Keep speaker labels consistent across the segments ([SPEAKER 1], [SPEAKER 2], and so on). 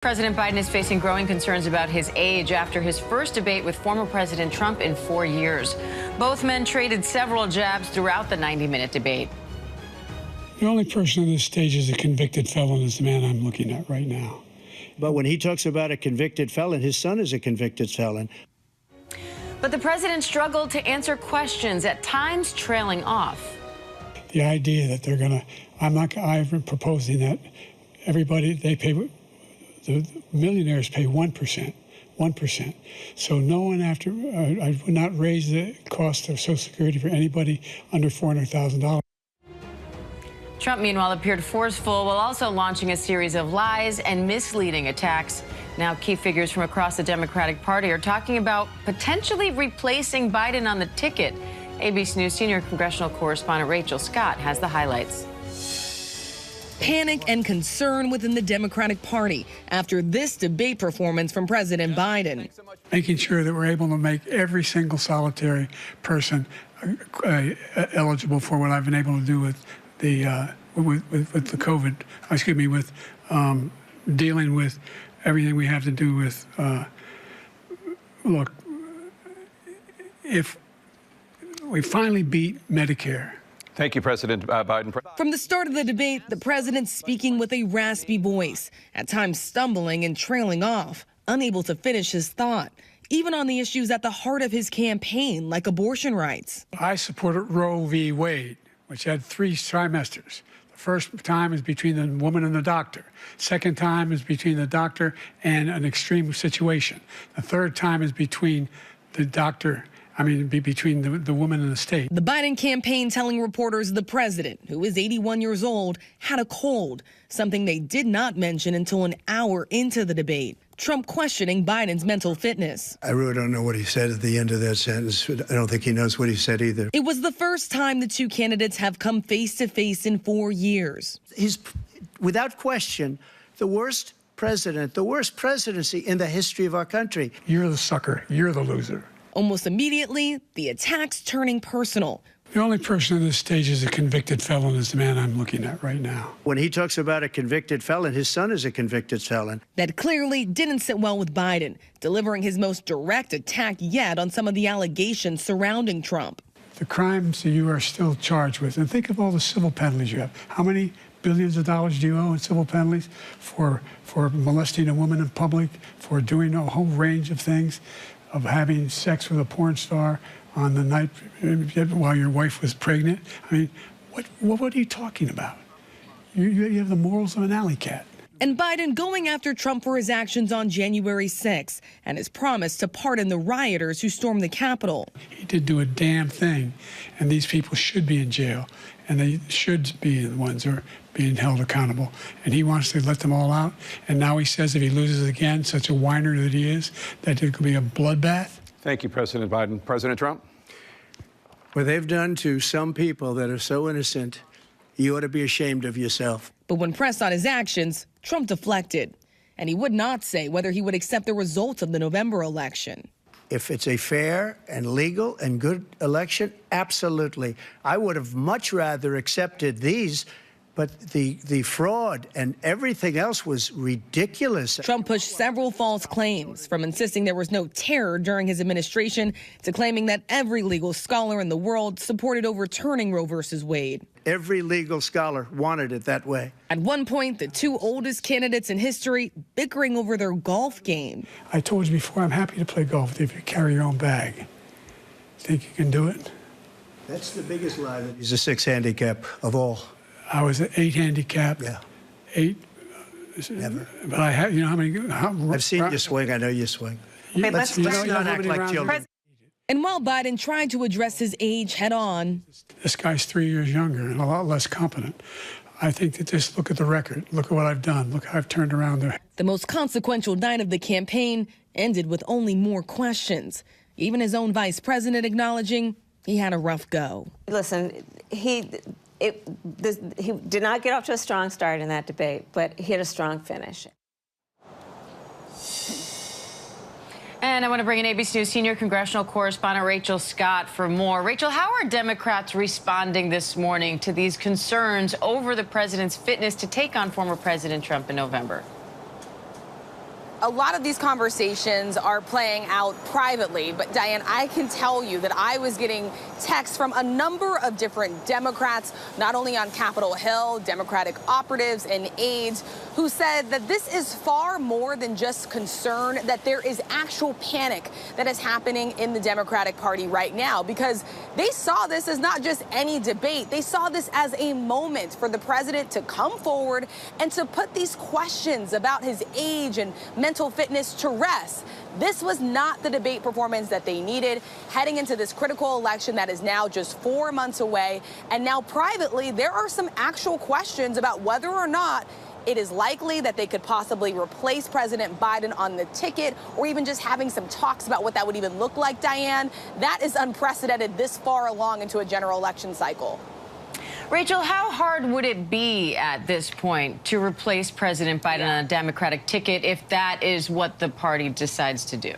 [SPEAKER 1] President Biden is facing growing concerns about his age after his first debate with former President Trump in 4 years. Both men traded several jabs throughout the 90-minute debate.
[SPEAKER 2] The only person on this stage is a convicted felon is the man I'm looking at right now.
[SPEAKER 3] But when he talks about a convicted felon, his son is a convicted felon.
[SPEAKER 1] But the president struggled to answer questions, at times trailing off.
[SPEAKER 2] The idea that they're going to, I'm proposing that everybody, the millionaires pay 1%. So no one I would not raise the cost of Social Security for anybody under $400,000.
[SPEAKER 1] Trump, meanwhile, appeared forceful while also launching a series of lies and misleading attacks. Now, key figures from across the Democratic Party are talking about potentially replacing Biden on the ticket. ABC News senior congressional correspondent Rachel Scott has the highlights.
[SPEAKER 4] Panic and concern within the Democratic Party after this debate performance from President Biden.
[SPEAKER 2] Making sure that we're able to make every single solitary person eligible for what I've been able to do with the COVID, with dealing with everything we have to do with, look, if we finally beat Medicare.
[SPEAKER 5] Thank you, President Biden.
[SPEAKER 4] From the start of the debate, the president speaking with a raspy voice, at times stumbling and trailing off, unable to finish his thought, even on the issues at the heart of his campaign, like abortion rights.
[SPEAKER 2] I supported Roe v. Wade, which had 3 trimesters. The first time is between the woman and the doctor. Second time is between the doctor and an extreme situation. The third time is between the doctor between the woman and the state.
[SPEAKER 4] The Biden campaign telling reporters the president, who is 81 years old, had a cold, something they did not mention until an hour into the debate. Trump questioning Biden's mental fitness.
[SPEAKER 3] I really don't know what he said at the end of that sentence. I don't think he knows what he said either.
[SPEAKER 4] It was the first time the two candidates have come face to face in 4 years.
[SPEAKER 3] He's, without question, the worst president, the worst presidency in the history of our country.
[SPEAKER 2] You're the sucker. You're the loser.
[SPEAKER 4] Almost immediately, the attacks turning personal.
[SPEAKER 2] The only person on this stage is a convicted felon is the man I'm looking at right now.
[SPEAKER 3] When he talks about a convicted felon, his son is a convicted felon.
[SPEAKER 4] That clearly didn't sit well with Biden, delivering his most direct attack yet on some of the allegations surrounding Trump.
[SPEAKER 2] The crimes that you are still charged with, and think of all the civil penalties you have. How many billions of dollars do you owe in civil penalties for molesting a woman in public, for doing a whole range of things, of having sex with a porn star on the night while your wife was pregnant? I mean, what are you talking about? You have the morals of an alley cat.
[SPEAKER 4] And Biden going after Trump for his actions on January 6th and his promise to pardon the rioters who stormed the Capitol.
[SPEAKER 2] He did do a damn thing, and these people should be in jail, and they should be the ones who are being held accountable. And he wants to let them all out, and now he says if he loses again, such a whiner that he is, that it could be a bloodbath.
[SPEAKER 5] Thank you, President Biden. President Trump?
[SPEAKER 3] What they've done to some people that are so innocent, you ought to be ashamed of yourself.
[SPEAKER 4] But when pressed on his actions, Trump deflected, and he would not say whether he would accept the results of the November election.
[SPEAKER 3] If it's a fair and legal and good election, absolutely. I would have much rather accepted these, but the fraud and everything else was ridiculous.
[SPEAKER 4] Trump pushed several false claims, from insisting there was no terror during his administration to claiming that every legal scholar in the world supported overturning Roe v. Wade.
[SPEAKER 3] Every legal scholar wanted it that way.
[SPEAKER 4] At one point, the two oldest candidates in history bickering over their golf game.
[SPEAKER 2] I told you before, I'm happy to play golf if you carry your own bag. Think you can do it?
[SPEAKER 3] That's the biggest lie. He's a 6 handicap of all.
[SPEAKER 2] I was an 8 handicap.
[SPEAKER 3] Yeah.
[SPEAKER 2] 8.
[SPEAKER 3] Never.
[SPEAKER 2] But I have, you know how many?
[SPEAKER 3] I've seen you swing. I know you swing.
[SPEAKER 1] Let's
[SPEAKER 3] not act like children.
[SPEAKER 4] And while Biden tried to address his age head on,
[SPEAKER 2] This guy's 3 years younger and a lot less competent. I think that just look at the record. Look at what I've done. Look how I've turned around there.
[SPEAKER 4] the most consequential night of the campaign ended with only more questions. Even his own vice president acknowledging he had a rough go.
[SPEAKER 6] Listen, he did not get off to a strong start in that debate, but he had a strong finish.
[SPEAKER 1] And I want to bring in ABC News senior congressional correspondent Rachel Scott for more. Rachel, how are Democrats responding this morning to these concerns over the president's fitness to take on former President Trump in November?
[SPEAKER 4] a lot of these conversations are playing out privately, but Diane, I can tell you that I was getting texts from a number of different Democrats, not only on Capitol Hill, Democratic operatives and aides, who said that this is far more than just concern, that there is actual panic that is happening in the Democratic Party right now, because they saw this as not just any debate. They saw this as a moment for the president to come forward and to put these questions about his age and mental fitness to rest. This was not the debate performance that they needed heading into this critical election that is now just 4 months away. And now privately, there are some actual questions about whether or not it is likely that they could possibly replace President Biden on the ticket, or even just having some talks about what that would even look like, Diane. That is unprecedented this far along into a general election cycle.
[SPEAKER 1] Rachel, how hard would it be at this point to replace President Biden on a Democratic ticket if that is what the party decides to do?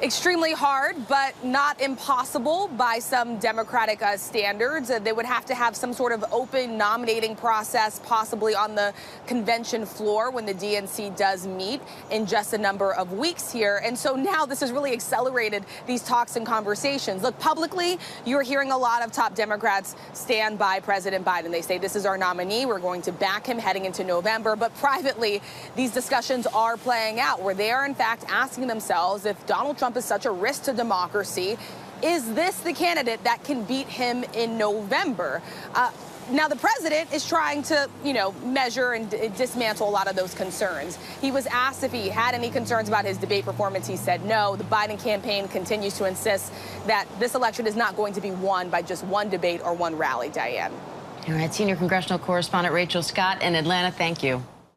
[SPEAKER 4] Extremely hard, but not impossible by some Democratic standards. They would have to have some sort of open nominating process, possibly on the convention floor when the DNC does meet in just a number of weeks here. And so now this has really accelerated these talks and conversations. Look, publicly, you're hearing a lot of top Democrats stand by President Biden. They say this is our nominee. We're going to back him heading into November. But privately, these discussions are playing out where they are, in fact, asking themselves if Donald Trump is such a risk to democracy, is this the candidate that can beat him in November? Now, the president is trying to, measure and dismantle a lot of those concerns. He was asked if he had any concerns about his debate performance. He said no. The Biden campaign continues to insist that this election is not going to be won by just one debate or one rally, Diane.
[SPEAKER 1] All right, senior congressional correspondent Rachel Scott in Atlanta, thank you.